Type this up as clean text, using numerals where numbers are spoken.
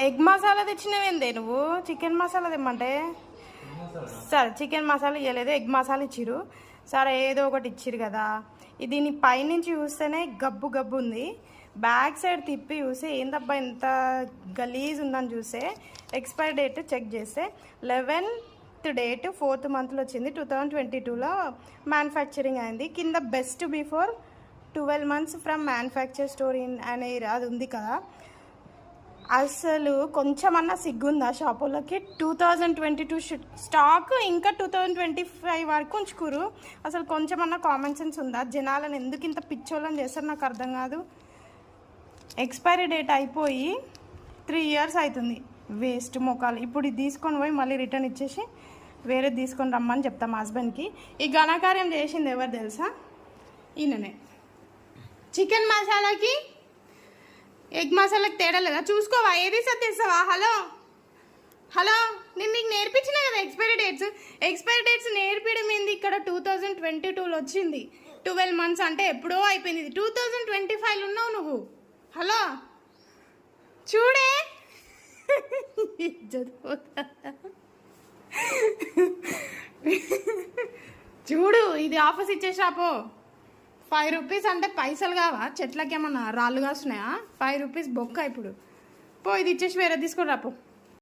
Egg masala తెచ్చినవేందే నువ్వు? Chicken masala తెమ్మంటే సరే చికెన్ మసాలా ఇవ్వలేదు, ఎగ్ మసాలా ఇచ్చిరు. సరే ఏదో ఒకటి ఇచ్చిరు కదా. దీని పైనుంచి చూస్తేనే గబ్బు గబ్బు ఉంది. బ్యాక్ సైడ్ తిప్పి చూస్తే ఏందబ్బా ఎంత గలీజ్ ఉందని చూస్తే ఎక్స్పైరీ డేట్ చెక్ చేస్తే 11th డేట్ 4th మంత్లో వచ్చింది. 2022లో మ్యానుఫ్యాక్చరింగ్ అయింది. కింద best before 12 months from manufacture store in అనే అది ఉంది కదా. అసలు కొంచెమన్నా సిగ్గుందా షాపులకి? 2022 స్టాక్ ఇంకా 2025 వరకు ఉంచుకురు. అసలు కొంచెమన్నా కామన్ సెన్స్ ఉందా? జనాలను ఎందుకు ఇంత పిచ్చోళ్ళని చేస్తారు నాకు అర్థం కాదు. ఎక్స్పైరీ డేట్ అయిపోయి 3 years అవుతుంది. వేస్ట్ మొక్కలు. ఇప్పుడు ఇది తీసుకొని పోయి మళ్ళీ రిటర్న్ ఇచ్చేసి వేరేది తీసుకొని రమ్మని చెప్తాం మా హస్బెండ్కి. ఈ ఘనకార్యం చేసింది ఎవరు తెలుసా? ఈయననే. చికెన్ మసాలాకి ఎగ్ మసాలాకి తేడా లేదా? చూసుకోవా, ఏది సర్దేస్తావా? హలో హలో, నేను నీకు నేర్పించిన కదా ఎక్స్పైరీ డేట్స్ నేర్పించడం ఏంది? ఇక్కడ 2022లో వచ్చింది. 12 months అంటే ఎప్పుడో అయిపోయింది. 2025లో ఉన్నావు నువ్వు. హలో చూడే చూడు, ఇది ఆఫర్స్ ఇచ్చేసాపో. 5 rupees అంటే పైసలు కావా? చెట్లకి ఏమన్నా రాళ్ళు కాస్తున్నాయా? 5 rupees బొక్క. ఇప్పుడు పో, ఇది ఇచ్చేసి వేరే తీసుకొని రాపో.